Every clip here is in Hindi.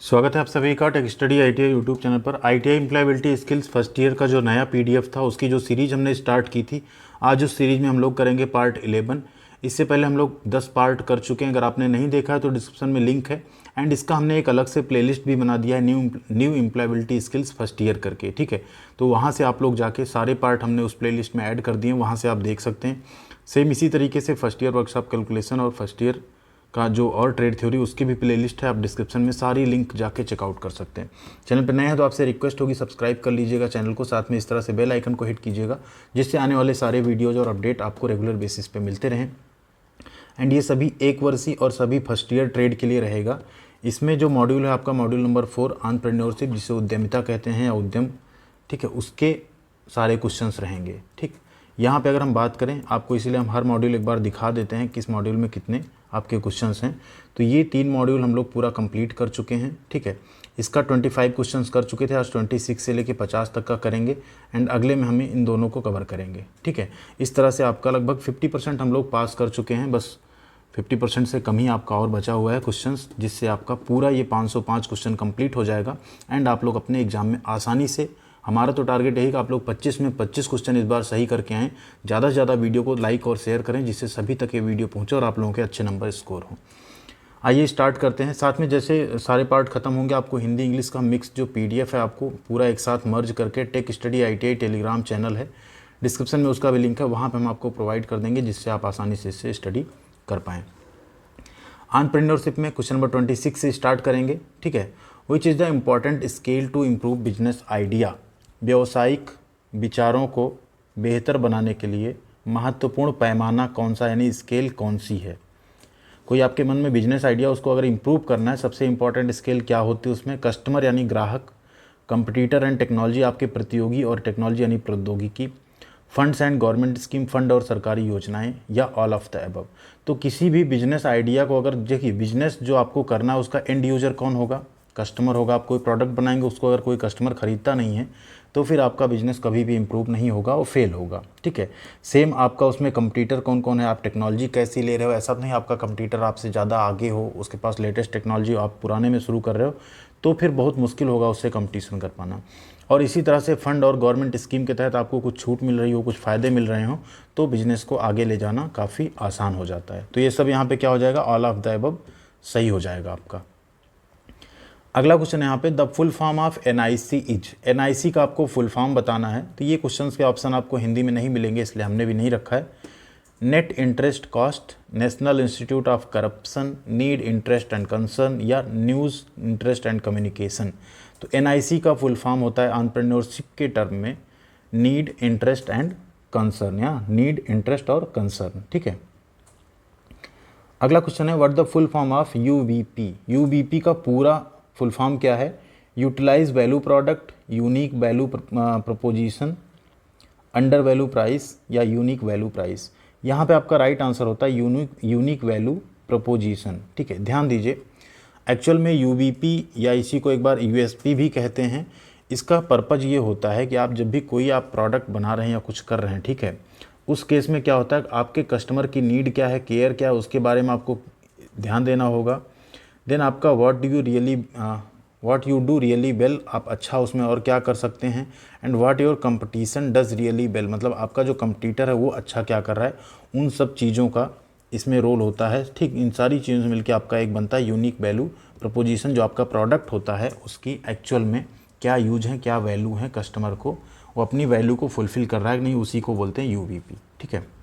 स्वागत है आप सभी का tech study ITI YouTube channel पर। ITI employability skills first year का जो नया पीडीएफ था उसकी जो सीरीज हमने स्टार्ट की थी, आज उस सीरीज में हम लोग करेंगे पार्ट 11। इससे पहले हम लोग 10 पार्ट कर चुके हैं। अगर आपने नहीं देखा है तो डिस्क्रिप्शन में लिंक है। एंड इसका हमने एक अलग से प्लेलिस्ट भी बना दिया है, new employability skills first year करके, ठीक है। तो वहाँ से आप लोग जाके सारे पार्ट हमने उस प्लेलिस्ट में ऐड कर दिए हैं, वहाँ से आप देख सकते हैं। सेम इसी तरीके से फर्स्ट ईयर वर्कशॉप कैलकुलेशन और फर्स्ट ईयर का जो और ट्रेड थ्योरी उसकी भी प्लेलिस्ट है, आप डिस्क्रिप्शन में सारी लिंक जाके चेकआउट कर सकते हैं। चैनल पर नए हैं तो आपसे रिक्वेस्ट होगी सब्सक्राइब कर लीजिएगा चैनल को, साथ में इस तरह से बेल आइकन को हिट कीजिएगा जिससे आने वाले सारे वीडियोज़ और अपडेट आपको रेगुलर बेसिस पे मिलते रहें। एंड ये सभी एक वर्षीय और सभी फर्स्ट ईयर ट्रेड के लिए रहेगा। इसमें जो मॉड्यूल है आपका मॉड्यूल नंबर 4 एंटरप्रेन्योरशिप, जिसे उद्यमिता कहते हैं या उद्यम, ठीक है, उसके सारे क्वेश्चंस रहेंगे। ठीक, यहाँ पे अगर हम बात करें आपको, इसीलिए हम हर मॉड्यूल एक बार दिखा देते हैं किस मॉड्यूल में कितने आपके क्वेश्चंस हैं। तो ये 3 मॉड्यूल हम लोग पूरा कंप्लीट कर चुके हैं, ठीक है। इसका 25 क्वेश्चंस कर चुके थे, आज 26 से लेके 50 तक का करेंगे। एंड अगले में हमें इन दोनों को कवर करेंगे, ठीक है। इस तरह से आपका लगभग 50% हम लोग पास कर चुके हैं, बस 50% से कम ही आपका और बचा हुआ है क्वेश्चंस, जिससे आपका पूरा ये 505 क्वेश्चन कंप्लीट हो जाएगा। एंड आप लोग अपने एग्जाम में आसानी से, हमारा तो टारगेट यही कि आप लोग 25 में 25 क्वेश्चन इस बार सही करके आएँ। ज़्यादा से ज़्यादा वीडियो को लाइक और शेयर करें जिससे सभी तक ये वीडियो पहुँचे और आप लोगों के अच्छे नंबर स्कोर हों। आइए स्टार्ट करते हैं। साथ में जैसे सारे पार्ट खत्म होंगे आपको हिंदी इंग्लिश का मिक्स जो पीडीएफ है आपको पूरा एक साथ मर्ज करके take study ITI Telegram channel है, डिस्क्रिप्शन में उसका भी लिंक है, वहाँ पर हम आपको प्रोवाइड कर देंगे जिससे आप आसानी से इससे स्टडी कर पाएँ। एंटरप्रेन्योरशिप में क्वेश्चन नंबर 26 से स्टार्ट करेंगे, ठीक है। Which is the important scale to improve business idea. व्यावसायिक विचारों को बेहतर बनाने के लिए महत्वपूर्ण पैमाना कौन सा, यानी स्केल कौन सी है। कोई आपके मन में बिजनेस आइडिया, उसको अगर इम्प्रूव करना है, सबसे इंपॉर्टेंट स्केल क्या होती है उसमें, कस्टमर यानी ग्राहक, कंपटीटर एंड टेक्नोलॉजी आपके प्रतियोगी और टेक्नोलॉजी यानी प्रौद्योगिकी, funds and government scheme fund और सरकारी योजनाएं, या ऑल ऑफ द अबव। तो किसी भी बिजनेस आइडिया को अगर देखिए, बिजनेस जो आपको करना है उसका एंड यूजर कौन होगा, कस्टमर होगा। आप कोई प्रोडक्ट बनाएंगे, उसको अगर कोई कस्टमर खरीदता नहीं है तो फिर आपका बिजनेस कभी भी इंप्रूव नहीं होगा और फेल होगा, ठीक है। सेम आपका उसमें कंपटीटर कौन कौन है, आप टेक्नोलॉजी कैसी ले रहे हो, ऐसा नहीं आपका कंपटीटर आपसे ज़्यादा आगे हो, उसके पास लेटेस्ट टेक्नोलॉजी, आप पुराने में शुरू कर रहे हो, तो फिर बहुत मुश्किल होगा उससे कंपटीशन कर पाना। और इसी तरह से फंड और गवर्नमेंट स्कीम के तहत आपको कुछ छूट मिल रही हो, कुछ फ़ायदे मिल रहे हो, तो बिज़नेस को आगे ले जाना काफ़ी आसान हो जाता है। तो ये सब यहाँ पे क्या हो जाएगा, ऑल ऑफ द अबव सही हो जाएगा आपका। अगला क्वेश्चन यहाँ पे, the full form of NIC is. NIC का आपको फुल फॉर्म बताना है। तो ये क्वेश्चंस के ऑप्शन आपको हिंदी में नहीं मिलेंगे, इसलिए हमने भी नहीं रखा है। Net interest cost, national institute of corruption, need interest and concern, या न्यूज़ इंटरेस्ट एंड कम्युनिकेशन। तो एनआईसी का फुल फॉर्म होता है एंटरप्रेन्योरशिप के टर्म में नीड इंटरेस्ट एंड कंसर्न, या नीड इंटरेस्ट और कंसर्न, ठीक है। अगला क्वेश्चन है, what the full form of UVP. UVP का पूरा फुल फॉर्म क्या है, utilize value product, unique value proposition, under value price, या यूनिक वैल्यू प्राइस। यहाँ पे आपका राइट आंसर होता है यूनिक वैल्यू प्रपोजिशन, ठीक है। ध्यान दीजिए, एक्चुअल में यूवीपी या इसी को एक बार यूएसपी भी कहते हैं। इसका पर्पज़ ये होता है कि आप जब भी कोई आप प्रोडक्ट बना रहे हैं या कुछ कर रहे हैं, ठीक है, उस केस में क्या होता है, आपके कस्टमर की नीड क्या है, केयर क्या है, उसके बारे में आपको ध्यान देना होगा। देन आपका what you do really well, आप अच्छा उसमें और क्या कर सकते हैं। And what your competition does really well, मतलब आपका जो कंपटीटर है वो अच्छा क्या कर रहा है, उन सब चीज़ों का इसमें रोल होता है, ठीक। इन सारी चीज़ों से मिलकर आपका एक बनता है यूनिक वैल्यू प्रपोजिशन। जो आपका प्रोडक्ट होता है उसकी एक्चुअल में क्या यूज है, क्या वैल्यू है, कस्टमर को वो अपनी वैल्यू को फुलफ़िल कर रहा है कि नहीं, उसी को बोलते हैं यूवीपी, ठीक है।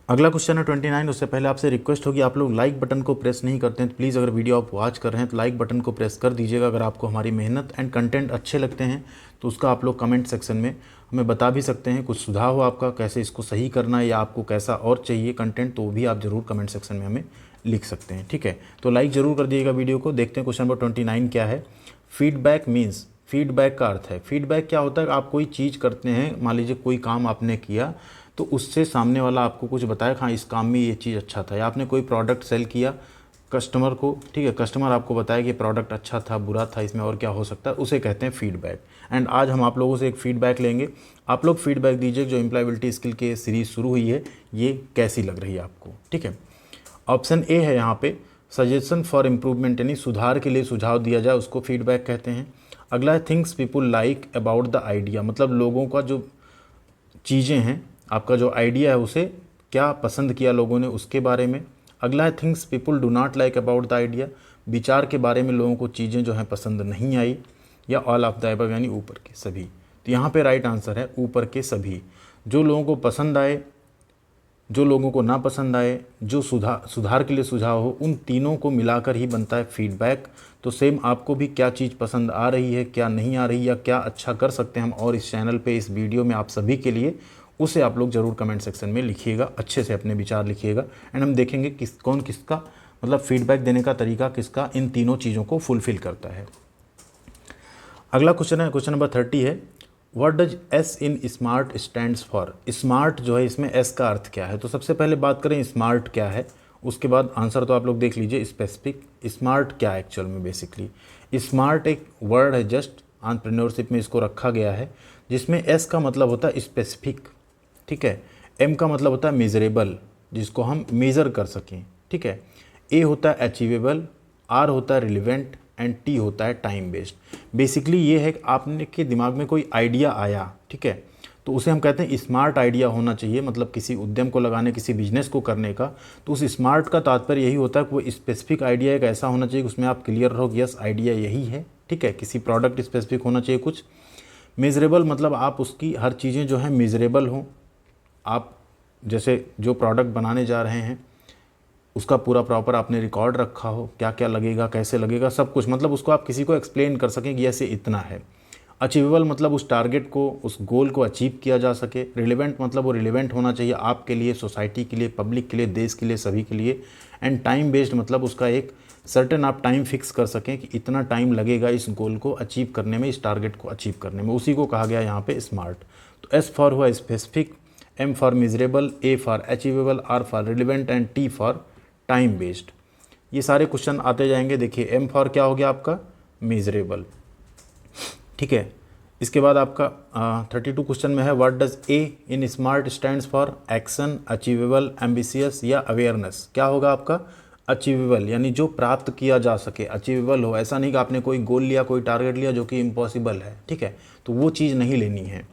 अगला क्वेश्चन है 29। उससे पहले आपसे रिक्वेस्ट होगी, आप लोग लाइक बटन को प्रेस नहीं करते हैं तो प्लीज़, अगर वीडियो आप वॉच कर रहे हैं तो लाइक बटन को प्रेस कर दीजिएगा। अगर आपको हमारी मेहनत एंड कंटेंट अच्छे लगते हैं तो उसका आप लोग कमेंट सेक्शन में हमें बता भी सकते हैं। कुछ सुझाव हो आपका, कैसे इसको सही करना है, या आपको कैसा और चाहिए कंटेंट, तो भी आप ज़रूर कमेंट सेक्शन में हमें लिख सकते हैं, ठीक है। तो लाइक ज़रूर कर दिएगा वीडियो को। देखते हैं क्वेश्चन नंबर 29 क्या है। फीडबैक मीन्स, फीडबैक का अर्थ है, फीडबैक क्या होता है, आप कोई चीज़ करते हैं, मान लीजिए कोई काम आपने किया तो उससे सामने वाला आपको कुछ बताया, हाँ इस काम में ये चीज़ अच्छा था, या आपने कोई प्रोडक्ट सेल किया कस्टमर को, ठीक है, कस्टमर आपको बताया कि प्रोडक्ट अच्छा था, बुरा था, इसमें और क्या हो सकता है, उसे कहते हैं फीडबैक। एंड आज हम आप लोगों से एक फ़ीडबैक लेंगे। आप लोग फीडबैक दीजिए, जो एम्प्लॉयबिलिटी स्किल के सीरीज़ शुरू हुई है ये कैसी लग रही है आपको, ठीक है। ऑप्शन ए है यहाँ पे, सजेशन फॉर इम्प्रूवमेंट यानी सुधार के लिए सुझाव दिया जाए, उसको फीडबैक कहते हैं। अगला है things people like about the idea, मतलब लोगों का जो चीज़ें हैं, आपका जो आइडिया है उसे क्या पसंद किया लोगों ने, उसके बारे में। अगला है things people do not like about the idea, विचार के बारे में लोगों को चीज़ें जो हैं पसंद नहीं आई। या ऑल ऑफ द अबव यानी ऊपर के सभी। तो यहाँ पे राइट आंसर है ऊपर के सभी। जो लोगों को पसंद आए, जो लोगों को ना पसंद आए, जो सुधार के लिए सुझाव हो, उन तीनों को मिलाकर ही बनता है फीडबैक। तो सेम आपको भी क्या चीज़ पसंद आ रही है, क्या नहीं आ रही, या क्या अच्छा कर सकते हैं हम और इस चैनल पे, इस वीडियो में आप सभी के लिए, उसे आप लोग ज़रूर कमेंट सेक्शन में लिखिएगा, अच्छे से अपने विचार लिखिएगा। एंड हम देखेंगे कौन किसका मतलब फीडबैक देने का तरीका किसका इन तीनों चीज़ों को फुलफ़िल करता है। अगला क्वेश्चन है, क्वेश्चन नंबर 30 है, what does S in SMART stands for. Smart जो है इसमें एस का अर्थ क्या है। तो सबसे पहले बात करें स्मार्ट क्या है, उसके बाद आंसर तो आप लोग देख लीजिए स्पेसिफिक। स्मार्ट क्या है एक्चुअल में, बेसिकली स्मार्ट एक वर्ड है, जस्ट एंटरप्रेन्योरशिप में इसको रखा गया है, जिसमें एस का मतलब होता है स्पेसिफिक, ठीक है। एम का मतलब होता है मेजरेबल, जिसको हम मेज़र कर सकें, ठीक है। ए होता है अचीवेबल, आर होता है रिलेवेंट, एंड टी होता है टाइम बेस्ड। बेसिकली ये है कि आपने के दिमाग में कोई आइडिया आया, ठीक है, तो उसे हम कहते हैं स्मार्ट आइडिया होना चाहिए, मतलब किसी उद्यम को लगाने, किसी बिजनेस को करने का। तो उस स्मार्ट का तात्पर्य यही होता है कि वो स्पेसिफिक आइडिया एक ऐसा होना चाहिए कि उसमें आप क्लियर रहो कि यस आइडिया यही है, ठीक है। किसी प्रोडक्ट स्पेसिफिक होना चाहिए कुछ। मेजरेबल मतलब आप उसकी हर चीज़ें जो हैं मेजरेबल हों। आप जैसे जो प्रोडक्ट बनाने जा रहे हैं उसका पूरा प्रॉपर आपने रिकॉर्ड रखा हो, क्या क्या लगेगा, कैसे लगेगा, सब कुछ, मतलब उसको आप किसी को एक्सप्लेन कर सकें कि ऐसे इतना है। अचीवेबल मतलब उस टारगेट को, उस गोल को अचीव किया जा सके। रिलेवेंट मतलब वो रिलेवेंट होना चाहिए आपके लिए, सोसाइटी के लिए, पब्लिक के लिए, देश के लिए, सभी के लिए। एंड टाइम बेस्ड मतलब उसका एक सर्टेन आप टाइम फिक्स कर सकें कि इतना टाइम लगेगा इस गोल को अचीव करने में, इस टारगेट को अचीव करने में, उसी को कहा गया यहाँ पे स्मार्ट। तो एस फॉर हुआ specific, M for measurable, A for achievable, R for relevant, and T for time based. ये सारे क्वेश्चन आते जाएंगे। देखिए एम फॉर क्या हो गया आपका, मेजरेबल, ठीक है। इसके बाद आपका 32 क्वेश्चन में है, what does a in SMART stands for, action, achievable, ambitious या अवेयरनेस। क्या होगा आपका, अचीवेबल यानी जो प्राप्त किया जा सके, अचीवेबल हो, ऐसा नहीं कि आपने कोई गोल लिया, कोई टारगेट लिया जो कि इम्पॉसिबल है, ठीक है, तो वो चीज़ नहीं लेनी है।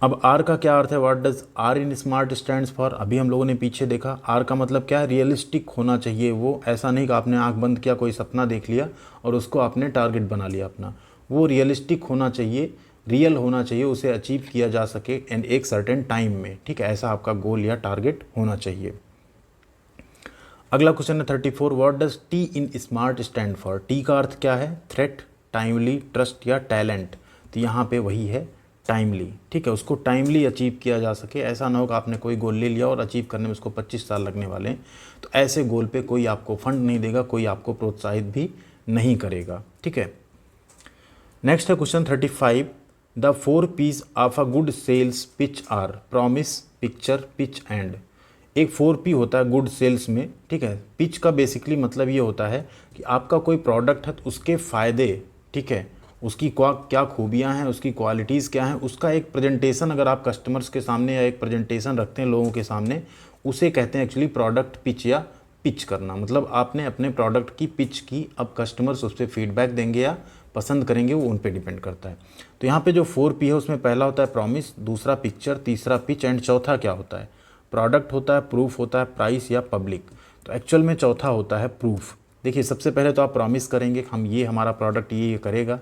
अब आर का क्या अर्थ है, what does R in SMART stands for. अभी हम लोगों ने पीछे देखा, आर का मतलब क्या है, रियलिस्टिक होना चाहिए वो, ऐसा नहीं कि आपने आंख बंद किया, कोई सपना देख लिया और उसको आपने टारगेट बना लिया अपना। वो रियलिस्टिक होना चाहिए, रियल होना चाहिए, उसे अचीव किया जा सके एंड एक सर्टेन टाइम में, ठीक है, ऐसा आपका गोल या टारगेट होना चाहिए। अगला क्वेश्चन है 34, what does T in smart stand for. T का अर्थ क्या है, थ्रेट, टाइमली, ट्रस्ट या टैलेंट। तो यहाँ पे वही है टाइमली, ठीक है, उसको टाइमली अचीव किया जा सके। ऐसा ना हो कि आपने कोई गोल ले लिया और अचीव करने में उसको 25 साल लगने वाले हैं, तो ऐसे गोल पे कोई आपको फंड नहीं देगा, कोई आपको प्रोत्साहित भी नहीं करेगा, ठीक है। नेक्स्ट है question 35, the 4 P's of a good sales pitch are, promise, picture, pitch and. एक 4 P होता है गुड सेल्स में, ठीक है। पिच का बेसिकली मतलब ये होता है कि आपका कोई प्रोडक्ट है तो उसके फ़ायदे, ठीक है, उसकी क्या खूबियाँ हैं, उसकी क्वालिटीज़ क्या हैं, उसका एक प्रेजेंटेशन अगर आप कस्टमर्स के सामने या एक प्रेजेंटेशन रखते हैं लोगों के सामने, उसे कहते हैं एक्चुअली प्रोडक्ट पिच या पिच करना। मतलब आपने अपने प्रोडक्ट की पिच की, अब कस्टमर्स उस पर फीडबैक देंगे या पसंद करेंगे, वो उन पे डिपेंड करता है। तो यहाँ पे जो 4 P है उसमें पहला होता है प्रॉमिस, दूसरा पिक्चर, तीसरा पिच एंड चौथा क्या होता है, प्रोडक्ट होता है, प्रूफ होता है, प्राइस या पब्लिक। तो एक्चुअल में चौथा होता है प्रूफ। देखिए सबसे पहले तो आप प्रॉमिस करेंगे हम ये हमारा प्रोडक्ट ये करेगा,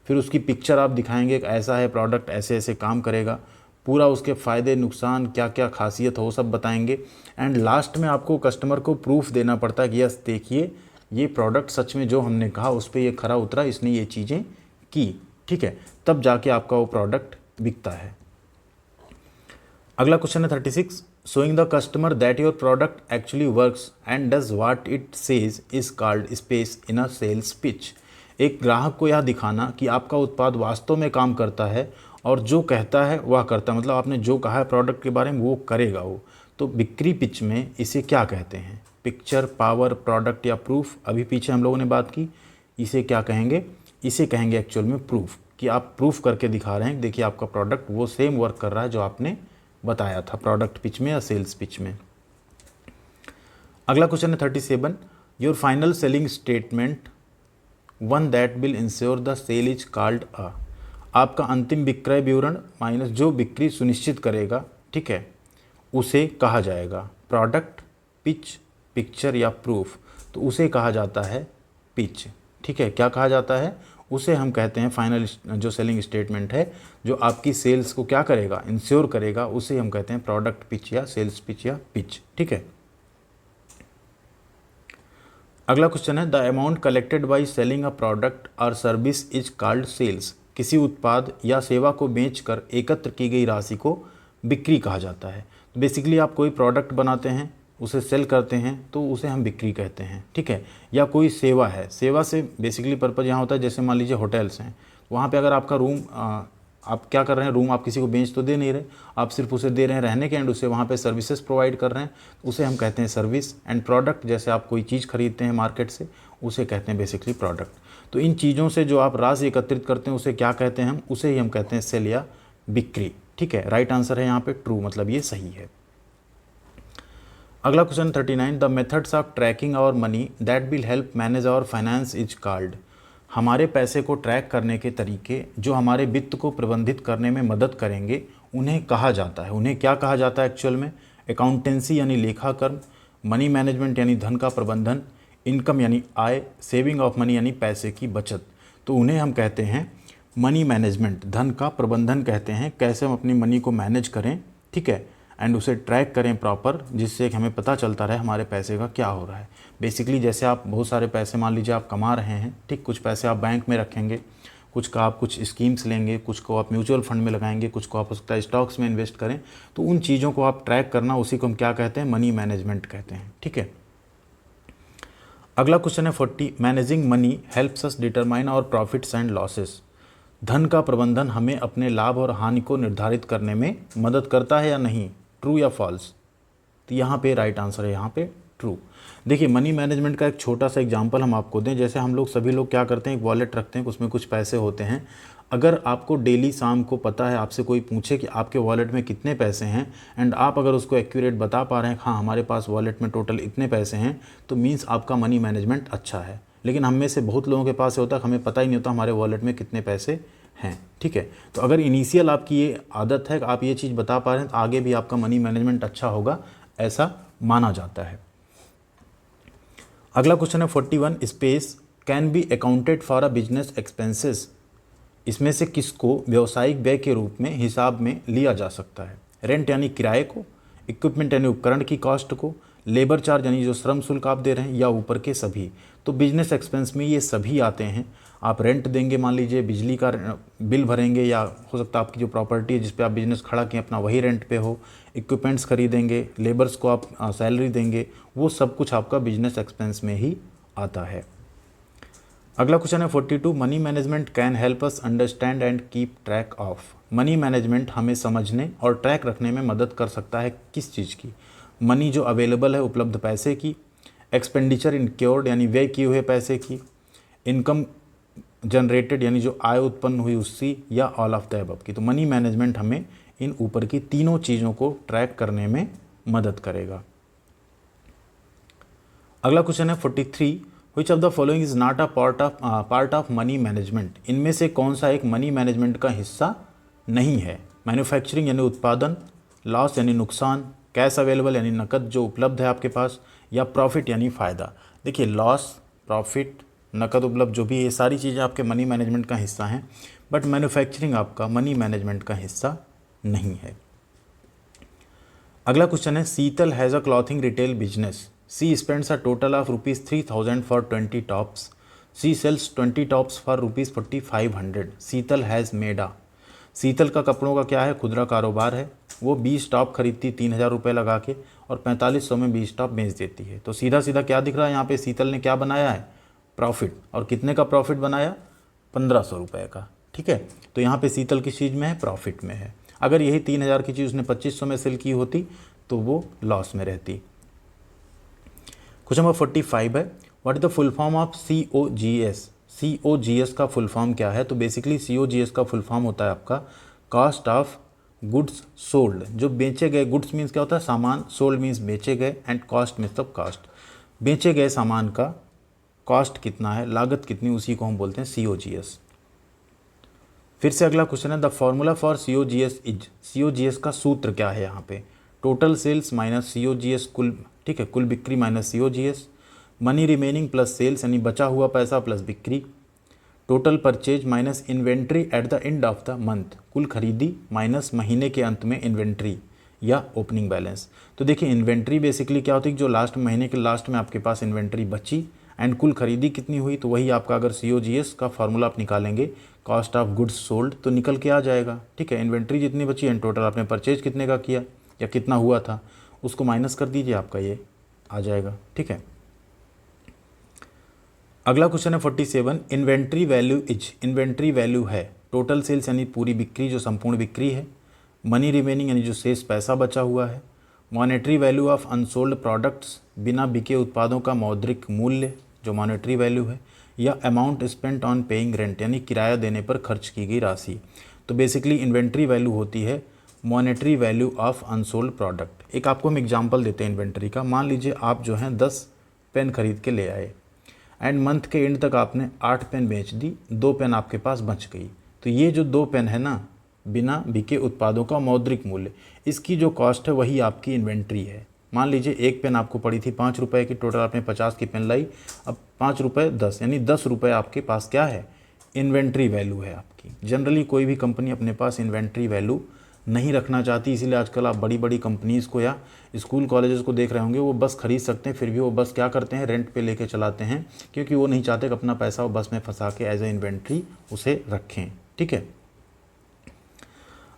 फिर उसकी पिक्चर आप दिखाएंगे कि ऐसा है प्रोडक्ट, ऐसे ऐसे काम करेगा, पूरा उसके फ़ायदे नुकसान क्या क्या खासियत हो सब बताएंगे। एंड लास्ट में आपको कस्टमर को प्रूफ देना पड़ता है कि यस देखिए ये प्रोडक्ट सच में जो हमने कहा उस पर ये खरा उतरा, इसने ये चीज़ें की, ठीक है, तब जाके आपका वो प्रोडक्ट बिकता है। अगला क्वेश्चन है 36, showing the customer that your product actually works and does what it says is called space in a sales pitch. एक ग्राहक को यह दिखाना कि आपका उत्पाद वास्तव में काम करता है और जो कहता है वह करता है, मतलब आपने जो कहा है प्रोडक्ट के बारे में वो करेगा वो। तो बिक्री पिच में इसे क्या कहते हैं, पिक्चर, पावर, प्रोडक्ट या प्रूफ। अभी पीछे हम लोगों ने बात की, इसे क्या कहेंगे, इसे कहेंगे एक्चुअल में प्रूफ, कि आप प्रूफ करके दिखा रहे हैं देखिए आपका प्रोडक्ट वो सेम वर्क कर रहा है जो आपने बताया था प्रोडक्ट पिच में या सेल्स पिच में। अगला क्वेश्चन है 37, your final selling statement one that will ensure the sale is called a. आपका अंतिम विक्रय विवरण माइनस जो बिक्री सुनिश्चित करेगा, ठीक है, उसे कहा जाएगा प्रोडक्ट, पिच, पिक्चर या प्रूफ। तो उसे कहा जाता है पिच, ठीक है। क्या कहा जाता है? उसे हम कहते हैं फाइनल जो सेलिंग स्टेटमेंट है, जो आपकी सेल्स को क्या करेगा, इंश्योर करेगा, उसे हम कहते हैं प्रोडक्ट पिच या सेल्स पिच या पिच, ठीक है। अगला क्वेश्चन है the amount collected by selling a product और सर्विस इज कॉल्ड सेल्स। किसी उत्पाद या सेवा को बेचकर एकत्र की गई राशि को बिक्री कहा जाता है। तो बेसिकली आप कोई प्रोडक्ट बनाते हैं, उसे सेल करते हैं, तो उसे हम बिक्री कहते हैं, ठीक है। या कोई सेवा है, सेवा से बेसिकली पर्पज़ यहाँ होता है, जैसे मान लीजिए होटल्स हैं, वहाँ पे अगर आपका रूम आप क्या कर रहे हैं, रूम आप किसी को बेच तो दे नहीं रहे, आप सिर्फ उसे दे रहे हैं रहने के, एंड उसे वहाँ पे सर्विसेज प्रोवाइड कर रहे हैं, उसे हम कहते हैं सर्विस। एंड प्रोडक्ट, जैसे आप कोई चीज़ खरीदते हैं मार्केट से, उसे कहते हैं बेसिकली प्रोडक्ट। तो इन चीज़ों से जो आप राशि एकत्रित करते हैं उसे क्या कहते हैं हम, उसे ही हम कहते हैं सेल या बिक्री, ठीक है। राइट आंसर है यहाँ पे ट्रू, मतलब ये सही है। अगला question 39 the methods of tracking our money that will help manage our finance is called. हमारे पैसे को ट्रैक करने के तरीके जो हमारे वित्त को प्रबंधित करने में मदद करेंगे, उन्हें कहा जाता है। उन्हें क्या कहा जाता है एक्चुअल में? अकाउंटेंसी यानी लेखाकर्म, मनी मैनेजमेंट यानी धन का प्रबंधन, इनकम यानी आय, सेविंग ऑफ मनी यानी पैसे की बचत। तो उन्हें हम कहते हैं मनी मैनेजमेंट, धन का प्रबंधन कहते हैं। कैसे हम अपनी मनी को मैनेज करें, ठीक है, एंड उसे ट्रैक करें प्रॉपर, जिससे कि हमें पता चलता रहे हमारे पैसे का क्या हो रहा है। बेसिकली जैसे आप बहुत सारे पैसे मान लीजिए आप कमा रहे हैं, ठीक, कुछ पैसे आप बैंक में रखेंगे, कुछ का आप कुछ स्कीम्स लेंगे, कुछ को आप म्यूचुअल फंड में लगाएंगे, कुछ को आप हो सकता है स्टॉक्स में इन्वेस्ट करें। तो उन चीज़ों को आप ट्रैक करना, उसी को हम क्या कहते हैं, मनी मैनेजमेंट कहते हैं, ठीक है। अगला क्वेश्चन है 40 managing money helps us determine our profits and losses. धन का प्रबंधन हमें अपने लाभ और हानि को निर्धारित करने में मदद करता है या नहीं, ट्रू या फॉल्स? तो यहाँ पे राइट आंसर है यहाँ पे ट्रू। देखिए मनी मैनेजमेंट का एक छोटा सा एग्जांपल हम आपको दें। जैसे हम लोग सभी लोग क्या करते हैं, एक वॉलेट रखते हैं, उसमें कुछ पैसे होते हैं। अगर आपको डेली शाम को पता है, आपसे कोई पूछे कि आपके वॉलेट में कितने पैसे हैं, एंड आप अगर उसको एक्यूरेट बता पा रहे हैं, हाँ हमारे पास वॉलेट में टोटल इतने पैसे हैं, तो मीन्स आपका मनी मैनेजमेंट अच्छा है। लेकिन हम में से बहुत लोगों के पास होता है हमें पता ही नहीं होता हमारे वॉलेट में कितने पैसे हैं, ठीक है। तो अगर इनिशियल आपकी ये आदत है कि आप ये चीज़ बता पा रहे हैं, तो आगे भी आपका मनी मैनेजमेंट अच्छा होगा, ऐसा माना जाता है। अगला क्वेश्चन है 41 space can be accounted for a business expenses. इसमें से किसको व्यावसायिक व्यय के रूप में हिसाब में लिया जा सकता है? रेंट यानी किराए को, इक्विपमेंट यानी उपकरण की कॉस्ट को, लेबर चार्ज यानी जो श्रम शुल्क आप दे रहे हैं, या ऊपर के सभी। तो बिजनेस एक्सपेंस में ये सभी आते हैं। आप रेंट देंगे, मान लीजिए बिजली का बिल भरेंगे, या हो सकता है आपकी जो प्रॉपर्टी है जिस पे आप बिजनेस खड़ा किए अपना वही रेंट पे हो, इक्विपमेंट्स खरीदेंगे, लेबर्स को आप सैलरी देंगे, वो सब कुछ आपका बिजनेस एक्सपेंस में ही आता है। अगला क्वेश्चन है 42 money management can help us understand and keep track of. Money management हमें समझने और ट्रैक रखने में मदद कर सकता है किस चीज़ की? मनी जो अवेलेबल है, उपलब्ध पैसे की, एक्सपेंडिचर इनक्योर्ड यानी व्यय किए हुए पैसे की, इनकम जनरेटेड यानी जो आय उत्पन्न हुई उसकी, या ऑल ऑफ द अबव की। तो मनी मैनेजमेंट हमें इन ऊपर की तीनों चीज़ों को ट्रैक करने में मदद करेगा। अगला क्वेश्चन है 43 विच of the following is not a part of money management. इनमें से कौन सा एक मनी मैनेजमेंट का हिस्सा नहीं है? मैन्युफैक्चरिंग यानी उत्पादन, लॉस यानी नुकसान, कैश अवेलेबल यानी नकद जो उपलब्ध है आपके पास, या प्रॉफिट यानी फ़ायदा। देखिए लॉस, प्रॉफिट, नकद उपलब्ध जो भी ये सारी चीज़ें आपके मनी मैनेजमेंट का हिस्सा हैं, बट मैन्युफैक्चरिंग आपका मनी मैनेजमेंट का हिस्सा नहीं है। अगला क्वेश्चन है Sheetal has a clothing retail business. She spends a total of ₹3000 for 20 tops. She sells 20 tops for ₹4500। Sheetal has made a. Sheetal का कपड़ों का क्या है, खुदरा कारोबार है। वो 20 टॉप खरीदती 3000 रुपये लगा के, और 4500 में 20 टॉप बेच देती है। तो सीधा सीधा क्या दिख रहा है यहाँ पे, शीतल ने क्या बनाया है, प्रॉफिट। और कितने का प्रॉफिट बनाया, 1500 रुपये का, ठीक है। तो यहाँ पे शीतल किस चीज़ में है, प्रॉफिट में है। अगर यही 3000 की चीज़ उसने 2500 में सेल की होती तो वो लॉस में रहती। क्वेश्चन नंबर 45 है what is the full form of COGS। COGS का फुल फॉर्म क्या है? तो बेसिकली COGS का फुल फॉर्म होता है आपका कॉस्ट ऑफ गुड्स सोल्ड। जो बेचे गए, गुड्स मीन्स क्या होता है, सामान, सोल्ड मीन्स बेचे गए, and cost means of cost. बेचे गए सामान का कॉस्ट कितना है, लागत कितनी, उसी को हम बोलते हैं COGS। फिर से अगला क्वेश्चन है the formula for COGS is, COGS का सूत्र क्या है यहाँ पे, टोटल सेल्स माइनस COGS कुल, ठीक है, कुल बिक्री minus COGS, money remaining plus sales यानी बचा हुआ पैसा प्लस बिक्री, total purchase minus inventory at the end of the month, कुल खरीदी माइनस महीने के अंत में इन्वेंट्री या ओपनिंग बैलेंस। तो देखिए इन्वेंट्री बेसिकली क्या होती है, जो लास्ट महीने के लास्ट में आपके पास इन्वेंट्री बची एंड कुल खरीदी कितनी हुई, तो वही आपका अगर COGS का फार्मूला आप निकालेंगे कॉस्ट ऑफ गुड्स सोल्ड तो निकल के आ जाएगा। ठीक है, इन्वेंट्री जितनी बची एंड टोटल आपने परचेज कितने का किया या कितना हुआ था उसको माइनस कर दीजिए, आपका ये आ जाएगा। ठीक है, अगला क्वेश्चन है 47 inventory value is, inventory value है टोटल सेल्स यानी पूरी बिक्री जो संपूर्ण बिक्री है, मनी रिमेनिंग यानी जो शेष पैसा बचा हुआ है, monetary value of unsold products बिना बिके उत्पादों का मौद्रिक मूल्य जो मॉनेटरी वैल्यू है, या amount spent on paying rent यानी किराया देने पर खर्च की गई राशि। तो बेसिकली इन्वेंट्री वैल्यू होती है monetary value of unsold product. एक आपको हम एग्जांपल देते हैं इन्वेंट्री का, मान लीजिए आप जो हैं 10 पेन खरीद के ले आए एंड मंथ के एंड तक आपने 8 पेन बेच दी, 2 पेन आपके पास बच गई। तो ये जो 2 पेन है ना, बिना बिके उत्पादों का मौद्रिक मूल्य, इसकी जो कॉस्ट है वही आपकी इन्वेंट्री है। मान लीजिए एक पेन आपको पड़ी थी 5 रुपये की, टोटल आपने 50 की पेन लाई, अब 5 रुपये 10 यानी 10 रुपये आपके पास क्या है, इन्वेंट्री वैल्यू है आपकी। जनरली कोई भी कंपनी अपने पास इन्वेंट्री वैल्यू नहीं रखना चाहती, इसीलिए आजकल आप बड़ी बड़ी कंपनीज़ को या स्कूल कॉलेजेस को देख रहे होंगे, वो बस खरीद सकते हैं फिर भी वो बस क्या करते हैं, रेंट पे लेके चलाते हैं, क्योंकि वो नहीं चाहते कि अपना पैसा वो बस में फंसा के एज ए इन्वेंट्री उसे रखें। ठीक है,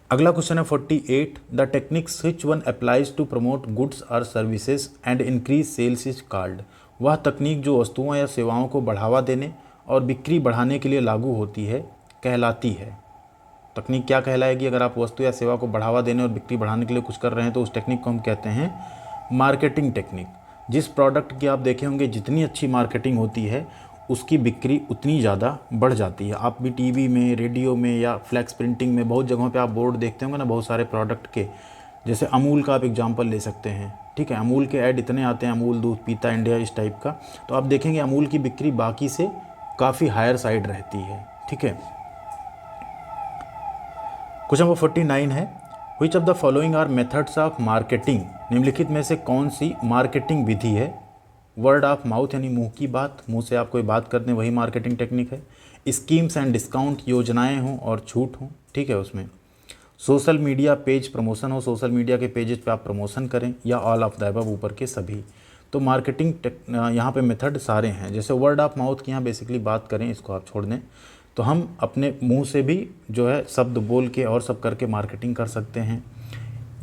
अगला क्वेश्चन है 48 the techniques which one applies to promote goods और services and increase sales is called, वह तकनीक जो वस्तुओं या सेवाओं को बढ़ावा देने और बिक्री बढ़ाने के लिए लागू होती है कहलाती है। तकनीक क्या कहलाएगी, अगर आप वस्तु या सेवा को बढ़ावा देने और बिक्री बढ़ाने के लिए कुछ कर रहे हैं तो उस टेक्निक को हम कहते हैं मार्केटिंग टेक्निक। जिस प्रोडक्ट की आप देखे होंगे जितनी अच्छी मार्केटिंग होती है उसकी बिक्री उतनी ज़्यादा बढ़ जाती है। आप भी टीवी में, रेडियो में या फ्लैक्स प्रिंटिंग में बहुत जगहों पे आप बोर्ड देखते होंगे ना बहुत सारे प्रोडक्ट के, जैसे अमूल का आप एग्जांपल ले सकते हैं। ठीक है, अमूल के ऐड इतने आते हैं, अमूल दूध पीता इंडिया इस टाइप का, तो आप देखेंगे अमूल की बिक्री बाकी से काफ़ी हायर साइड रहती है। ठीक है, क्वेश्चन नंबर 49 है which of the following are methods of marketing, निम्नलिखित में से कौन सी मार्केटिंग विधि है। वर्ड ऑफ माउथ यानी मुंह की बात, मुंह से आप कोई बात करते हैं वही मार्केटिंग टेक्निक है। स्कीम्स एंड डिस्काउंट, योजनाएं हों और छूट हों। ठीक है, उसमें सोशल मीडिया पेज प्रमोशन हो, सोशल मीडिया के पेजेस पे आप प्रमोशन करें, या ऑल ऑफ द अबव ऊपर के सभी। तो मार्केटिंग यहाँ पे मेथड सारे हैं। जैसे वर्ड ऑफ माउथ की यहाँ बेसिकली बात करें, इसको आप छोड़ दें, तो हम अपने मुंह से भी जो है शब्द बोल के और सब करके मार्केटिंग कर सकते हैं।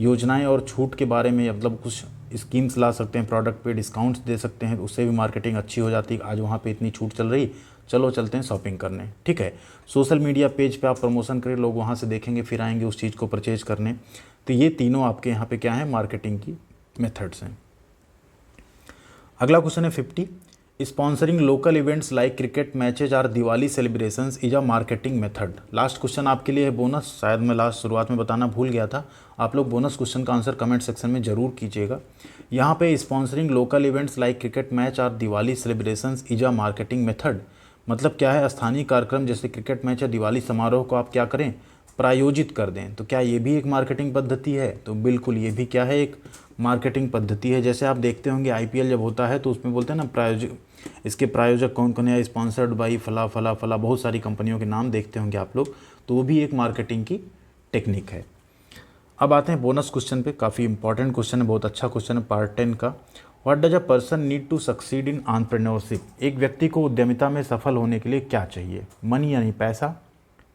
योजनाएं और छूट के बारे में मतलब कुछ स्कीम्स ला सकते हैं, प्रोडक्ट पे डिस्काउंट्स दे सकते हैं, उससे भी मार्केटिंग अच्छी हो जाती है। आज वहाँ पे इतनी छूट चल रही, चलो चलते हैं शॉपिंग करने। ठीक है, सोशल मीडिया पेज पे आप प्रमोशन करें, लोग वहाँ से देखेंगे फिर आएंगे उस चीज़ को परचेज करने। तो ये तीनों आपके यहाँ पे क्या है, मार्केटिंग की मेथड्स हैं। अगला क्वेश्चन है 50 sponsoring local events like cricket matches और Diwali celebrations is a marketing method. Last question आपके लिए है बोनस, शायद मैं लास्ट शुरुआत में बताना भूल गया था। आप लोग बोनस क्वेश्चन का आंसर कमेंट सेक्शन में ज़रूर कीजिएगा। यहाँ पे sponsoring local events like cricket match और Diwali celebrations is a marketing method मतलब क्या है, स्थानीय कार्यक्रम जैसे क्रिकेट मैच या दिवाली समारोह को आप क्या करें, प्रायोजित कर दें। तो क्या ये भी एक मार्केटिंग पद्धति है? तो बिल्कुल ये भी क्या है, एक मार्केटिंग पद्धति है। जैसे आप देखते होंगे IPL जब होता है तो उसमें बोलते हैं ना इसके प्रायोजक कौन कौन है, स्पॉन्सर्ड बाई फला फला फला, बहुत सारी कंपनियों के नाम देखते होंगे आप लोग, तो वो भी एक मार्केटिंग की टेक्निक है। अब आते हैं बोनस क्वेश्चन पे, काफ़ी इंपॉर्टेंट क्वेश्चन है, बहुत अच्छा क्वेश्चन है, पार्ट 10 का। What does a person need to succeed in entrepreneurship? एक व्यक्ति को उद्यमिता में सफल होने के लिए क्या चाहिए? मनी यानी पैसा,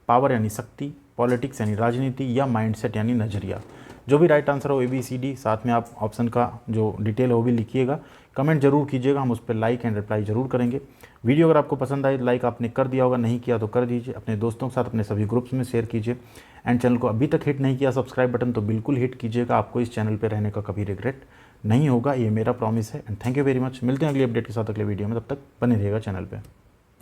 पावर यानी शक्ति, पॉलिटिक्स यानी राजनीति, या माइंडसेट यानी नज़रिया। जो भी राइट आंसर हो ABCD, साथ में आप ऑप्शन का जो डिटेल है वो भी लिखिएगा, कमेंट जरूर कीजिएगा, हम उस पर लाइक एंड रिप्लाई जरूर करेंगे। वीडियो अगर आपको पसंद आई, लाइक आपने कर दिया होगा, नहीं किया तो कर दीजिए, अपने दोस्तों के साथ अपने सभी ग्रुप्स में शेयर कीजिए, एंड चैनल को अभी तक हिट नहीं किया सब्सक्राइब बटन तो बिल्कुल हिट कीजिएगा, आपको इस चैनल पर रहने का कभी रिग्रेट नहीं होगा, ये मेरा प्रॉमिस है। And thank you very much, मिलते हैं अगली अपडेट के साथ अगले वीडियो में, तब तक बने रहिएगा चैनल पर।